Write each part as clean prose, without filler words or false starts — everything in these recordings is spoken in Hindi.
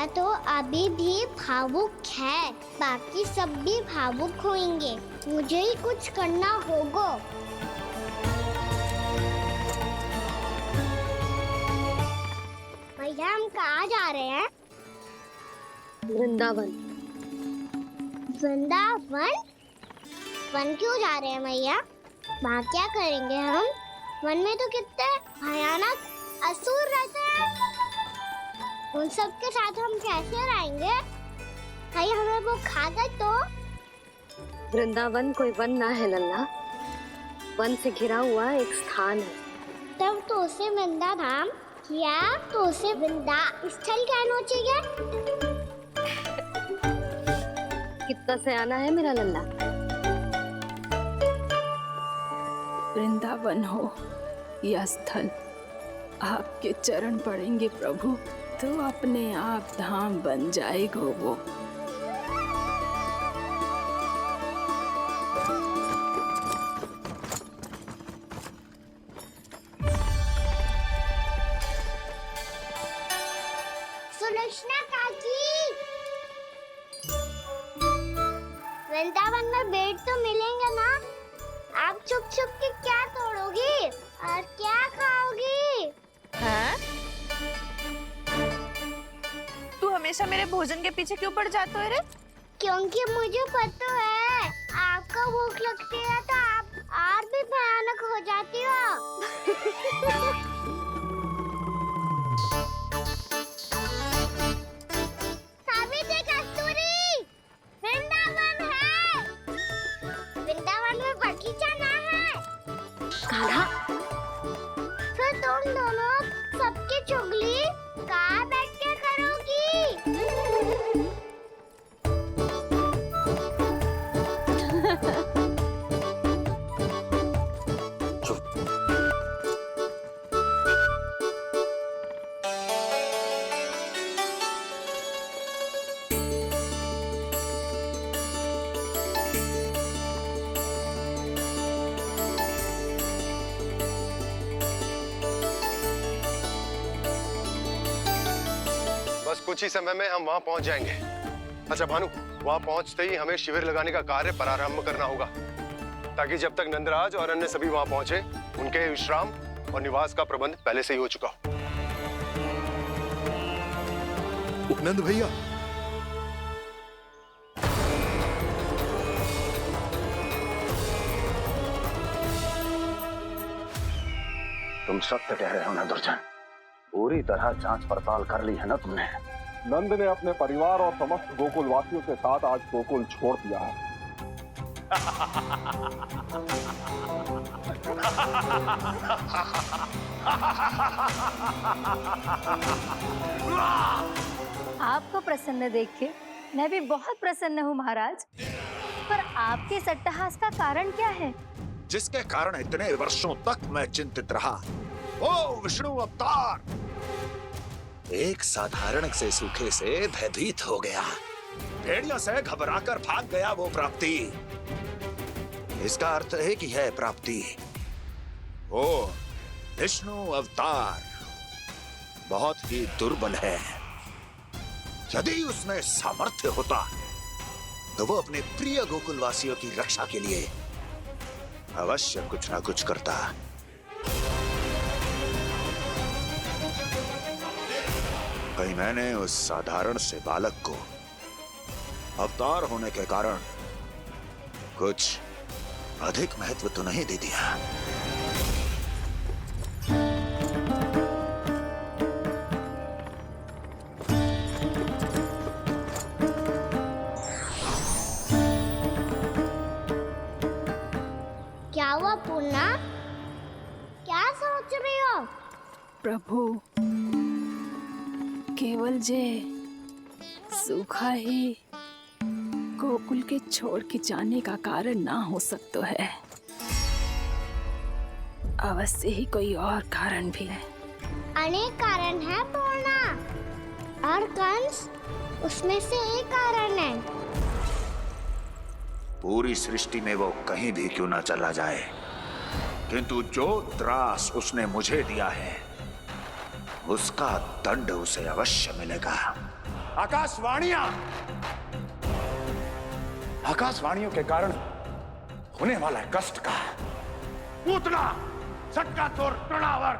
मैया तो अभी भी भावुक है, बाकी सब भी भावुक होंगे। मुझे ही कुछ करना होगा। भैया हम कहाँ जा रहे हैं? वृंदावन। वृंदावन? वन क्यों जा रहे हैं भैया? वहाँ क्या करेंगे हम? वन में तो कितने भयानक असुर रहते हैं। उन सब के साथ हम कैसे रहेंगे? कहीं हमें वो खा गए तो? वृंदावन कोई वन ना है लल्ला, वन से घिरा हुआ एक स्थान है। तब तो उसे वृंदा धाम या तो उसे वृंदा स्थल कहना चाहिए। कितना सयाना है मेरा लल्ला। वृंदावन हो या स्थल, आपके चरण पड़ेंगे प्रभु तो अपने आप धाम बन जाएगा वो। सुलक्षणा काकी, वृंदावन में बेट तो मिलेंगे ना? आप छुप छुप के क्या तोड़ोगी और क्या खाओगी? हाँ? तू हमेशा मेरे भोजन के पीछे क्यों पड़ जाता है रे? क्योंकि मुझे पता है आपको भूख लगती है तो आप और भी भयानक हो जाती हो। सावित्री, कस्तूरी, वृंदावन है। वृंदावन में बगीचा ना है। कान्हा, फिर तुम दोनों सबकी चुगली कहाँ बैठ के करोगी? बस कुछ ही समय में हम वहां पहुंच जाएंगे। अच्छा भानु, वहां पहुंचते ही हमें शिविर लगाने का कार्य प्रारंभ करना होगा, ताकि जब तक नंदराज और अन्य सभी वहां पहुंचे उनके विश्राम और निवास का प्रबंध पहले से ही हो चुका हो। उपनंद भैया, तुम सत्य कह रहे हो ना दुर्जन, पूरी तरह जांच पड़ताल कर ली है ना तुमने? नंद ने अपने परिवार और समस्त गोकुल वासियों के साथ आज गोकुल छोड़ दिया है। आपको प्रसन्न देख के मैं भी बहुत प्रसन्न हूँ महाराज, पर आपके इस अट्टहास का कारण क्या है? जिसके कारण इतने वर्षों तक मैं चिंतित रहा। ओ विष्णु अवतार! एक साधारण से सूखे से भयभीत हो गया, भेड़ियों से घबराकर भाग गया वो प्राप्ति। इसका अर्थ है कि है प्राप्ति ओ विष्णु अवतार बहुत ही दुर्बल है। यदि उसमें सामर्थ्य होता तो वो अपने प्रिय गोकुलवासियों की रक्षा के लिए अवश्य कुछ ना कुछ करता। कहीं मैंने उस साधारण से बालक को अवतार होने के कारण कुछ अधिक महत्व तो नहीं दे दिया? क्या हुआ पूर्णा? क्या सोच रही हो? प्रभु, केवल जे सूखा ही गोकुल के छोड़ के जाने का कारण ना हो सकता है, अवश्य ही कोई और कारण भी है। अनेक कारण है पूर्णा, और कंस उसमें से एक कारण है। पूरी सृष्टि में वो कहीं भी क्यों ना चला जाए, किंतु जो त्रास उसने मुझे दिया है उसका दंड उसे अवश्य मिलेगा। आकाशवाणियों के कारण होने वाला कष्ट का, पूतना, सटका चोर तृणावर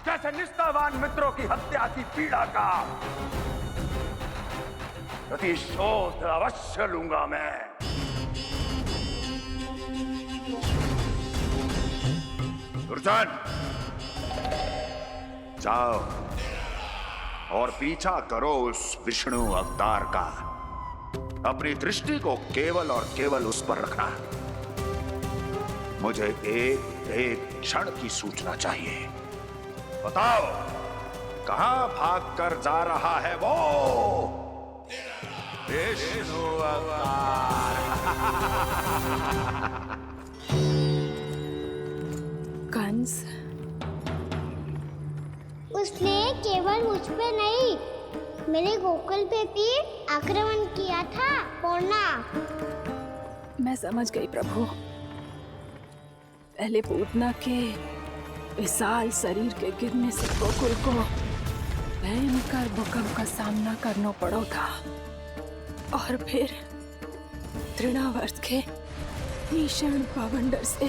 जैसे निष्ठावान मित्रों की हत्या की पीड़ा का प्रतिशोध अवश्य लूंगा मैं। दुर्जन, जाओ और पीछा करो उस विष्णु अवतार का। अपनी दृष्टि को केवल और केवल उस पर रखना। मुझे एक एक क्षण की सूचना चाहिए। बताओ, कहां भागकर जा रहा है वो विष्णु अवतार? कंस, उसने केवल मुझ पे नहीं, मेरे गोकुल पे भी आक्रमण किया था। पूर्णा, मैं समझ गई प्रभु। पहले पूतना के विशाल शरीर के गिरने से गोकुल को भयंकर भूकंप का सामना करना पड़ा था, और फिर तृणावर्त के भीषण पावंडर से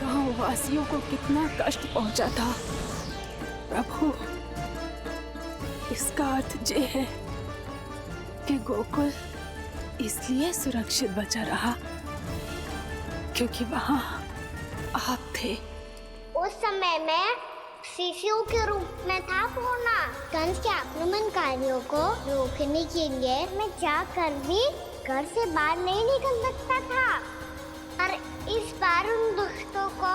गांव वासियों को कितना कष्ट पहुंचा था। प्रभु, इसका अर्थ ये है कि गोकुल इसलिए सुरक्षित बचा रहा क्योंकि वहां आप थे। उस समय मैं शिशु के रूप में था। पूर्णा, कंस के आक्रमणकारियों को रोकने के लिए मैं जाकर भी घर से बाहर नहीं निकल सकता था, और इस बार उन दुष्टों को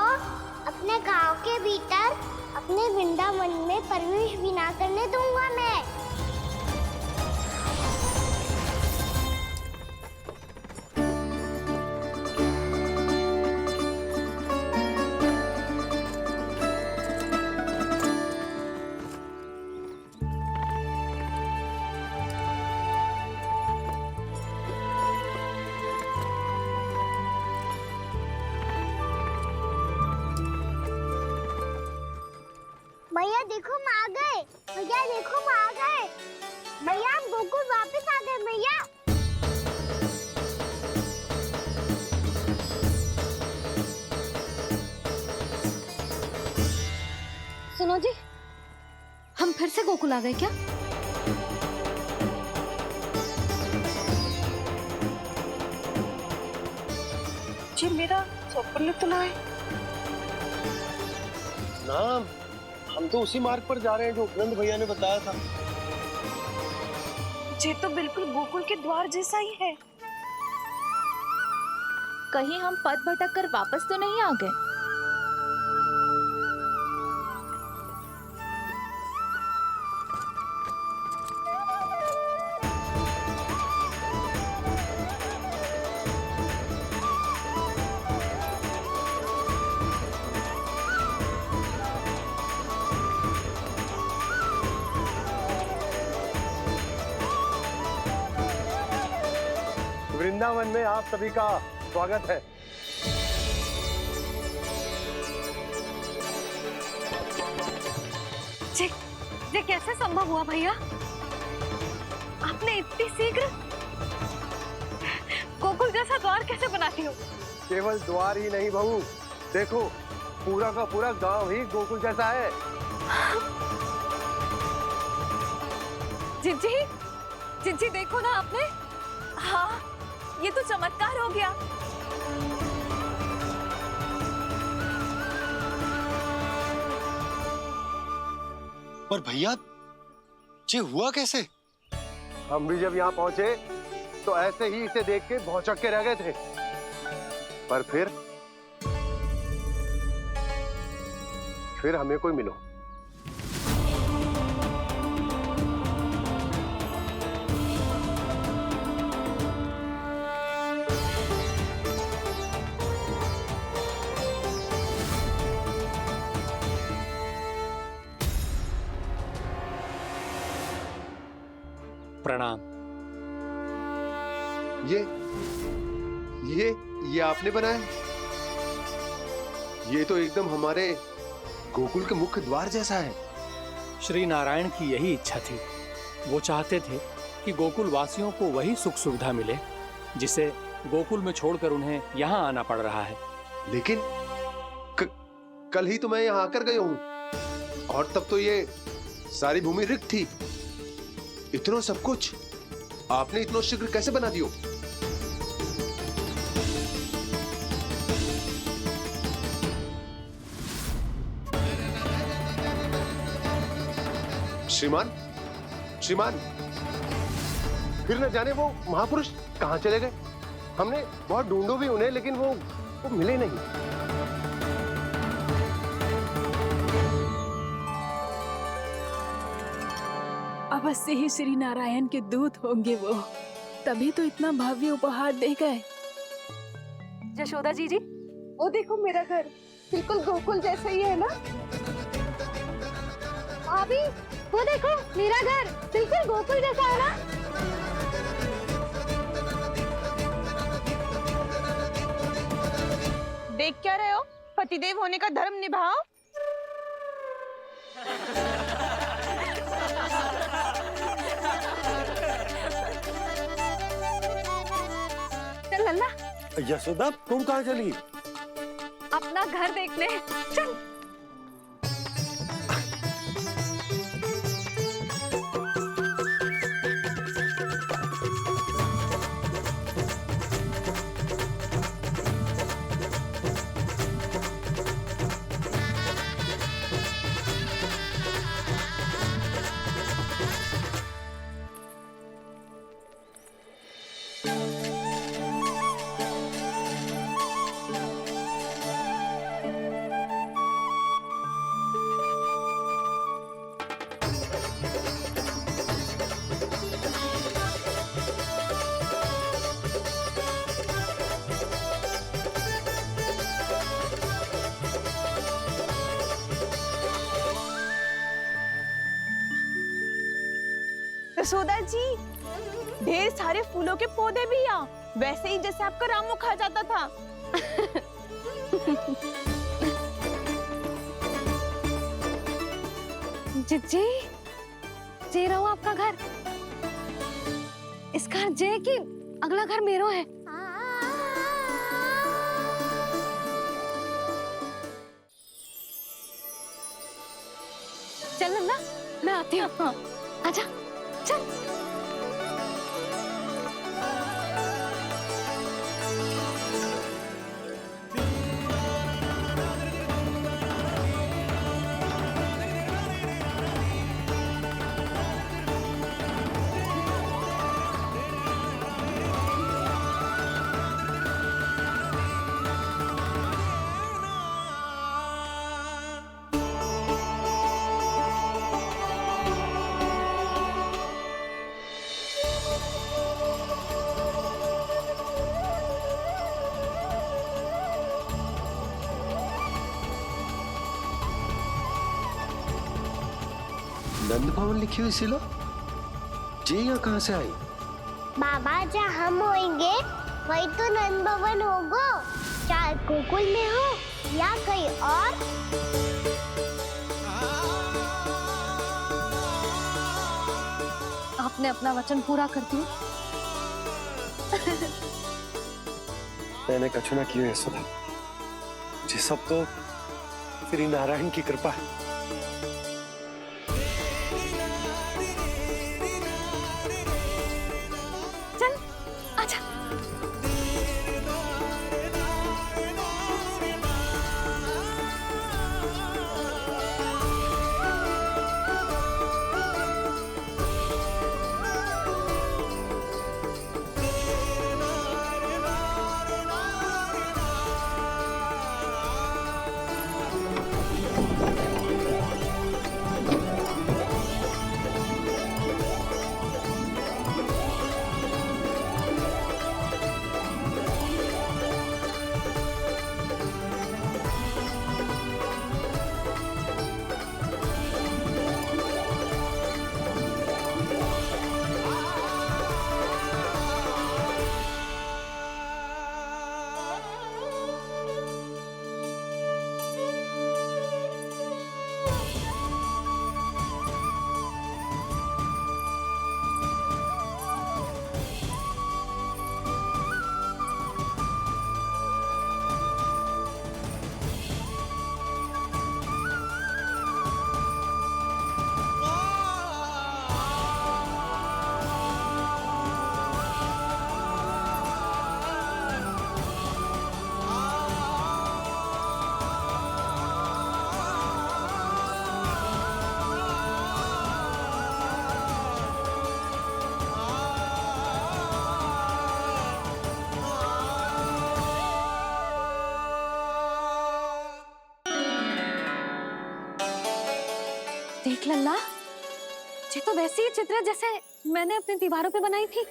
अपने गांव के भीतर, अपने वृंदावन में प्रवेश भी ना करने दूंगा मैं। भैया देखो, हम आ गए। भैया देखो, हम आ गए। भैया, हम गोकुल वापस आ गए। भैया, सुनो जी, हम फिर से गोकुल आ गए क्या? जी मेरा स्वप्न तो ना है। ना, हम तो उसी मार्ग पर जा रहे हैं जो उपनंद भैया ने बताया था। ये तो बिल्कुल गोकुल के द्वार जैसा ही है। कहीं हम पथ भटक कर वापस तो नहीं आ गए? वृंदावन में आप सभी का स्वागत है। ये कैसे संभव हुआ भैया? आपने इतनी शीघ्र गोकुल जैसा द्वार कैसे बनाती हो? केवल द्वार ही नहीं बहू, देखो पूरा का पूरा गांव ही गोकुल जैसा है। जिज्जी, जिज्जी देखो ना आपने। हाँ, ये तो चमत्कार हो गया। पर भैया, ये हुआ कैसे? हम भी जब यहाँ पहुंचे तो ऐसे ही इसे देख के भौचक के रह गए थे, पर फिर हमें कोई मिलो। प्रणाम। ये आपने बनाया? ये तो एकदम हमारे गोकुल के मुख्य द्वार जैसा है। श्री नारायण की यही इच्छा थी। वो चाहते थे ताकि गोकुल वासियों को वही सुख सुविधा मिले जिसे गोकुल में छोड़कर उन्हें यहाँ आना पड़ रहा है। लेकिन कल ही तो मैं यहाँ आकर गया हूँ और तब तो ये सारी भूमि रिक्त थी। इतना सब कुछ आपने इतना शीघ्र कैसे बना दियो? श्रीमान, श्रीमान, फिर न जाने वो महापुरुष कहाँ चले गए। हमने बहुत ढूंढो भी उन्हें, लेकिन वो मिले नहीं। अवश्य ही श्री नारायण के दूत होंगे वो, तभी तो इतना भव्य उपहार दे गए। यशोदा जी, वो देखो मेरा घर बिल्कुल गोकुल जैसा ही है ना। भाभी वो देखो मेरा घर बिल्कुल गोकुल जैसा है ना। देख क्या रहे हो? पतिदेव होने का धर्म निभाओ। चल लल्ला, यशोदा, तुम कहाँ चली? अपना घर देखने चल। यशोदा जी, ढेर सारे फूलों के पौधे भी यहाँ, वैसे ही जैसे आपका रामू खा जाता था। जी जे रहो आपका घर। इस घर जे की अगला घर मेरो है। चल नन्ना, मैं आती हूँ। आजा चल। नंद भवन लिखी हुई सिलो, ये यहाँ कहाँ से आई? बाबा, जहाँ हम होंगे वही तो नंद भवन होगा। चाहे गोकुल में हो या कहीं और। आपने अपना वचन पूरा कर दिया। मैंने कछु ना किया यशोदा, ये सब तो श्री नारायण की कृपा है। देख लल्ला, ये तो वैसी ही चित्र है जैसे मैंने अपनी दीवारों पे बनाई थी,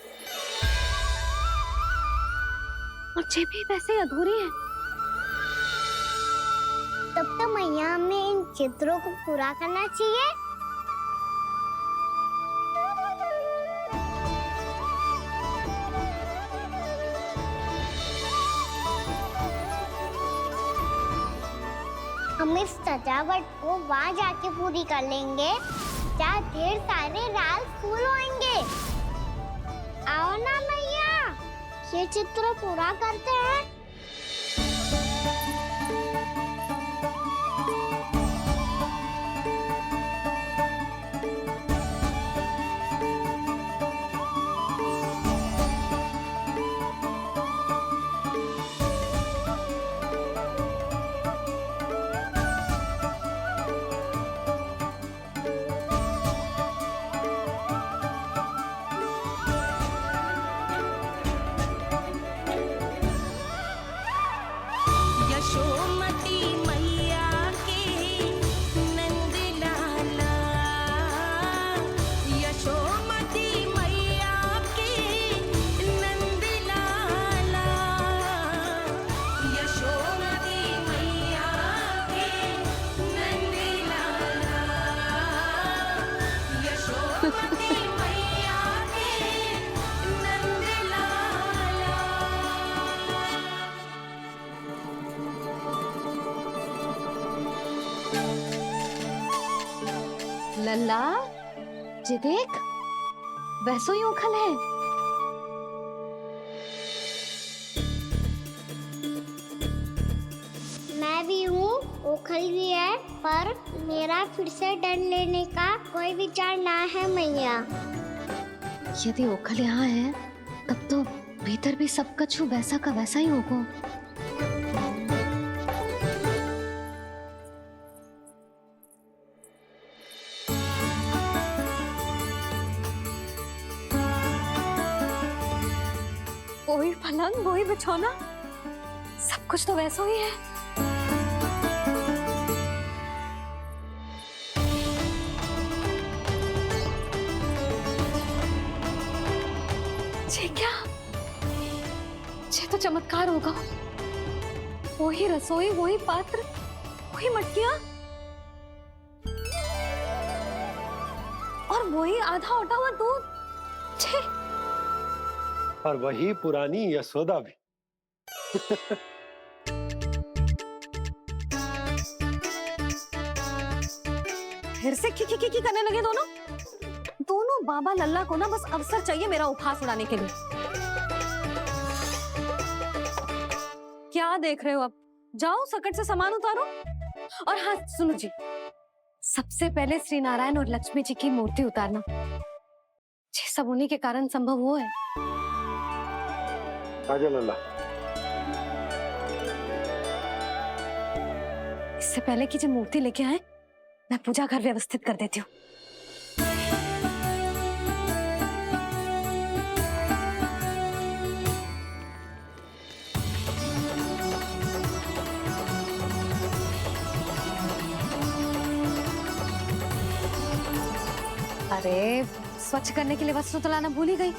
और ये भी वैसे ही अधूरी है। तब तो मैया हमें इन चित्रों को पूरा करना चाहिए। हम इस सजावट को वहाँ जाके पूरी कर लेंगे जहाँ ढेर सारे लाल फूल होंगे। आओ ना मैया, ये चित्र पूरा करते हैं। यशोमती मैया के नंद लाला, यशोमती मैया के नंद लाला, यशोमती मैया के नंद लाला, यशोमती मैया के नंद लाला। लल्ला, ये देख, वैसो ही उखल है। मैं भी हूँ, ओखल भी है, पर मेरा फिर से डर लेने का कोई विचार ना है मैया। यदि ओखल यहाँ है, तब तो भीतर भी सब कुछ वैसा का वैसा ही होगा। वही पलंग, वही बिछौना, सब कुछ तो वैसा ही है। ये क्या? ये तो चमत्कार होगा। वही रसोई, वही पात्र, वही मटकियां, और वही आधा उटा हुआ दूध। छे! और वही पुरानी यशोदा भी। फिर से की करने लगे दोनों बाबा लल्ला को ना बस अवसर चाहिए मेरा उपहास उड़ाने के लिए। क्या देख रहे हो? अब जाओ, सकट से सामान उतारो। और हाँ सुनो जी, सबसे पहले श्री नारायण और लक्ष्मी जी की मूर्ति उतारना। ये सब उन्हीं के कारण संभव हुआ है। आजा लल्ला। इससे पहले कि जो मूर्ति लेके आए, मैं पूजा घर व्यवस्थित कर देती हूँ। अरे, स्वच्छ करने के लिए वस्त्र तो लाना भूल ही गई।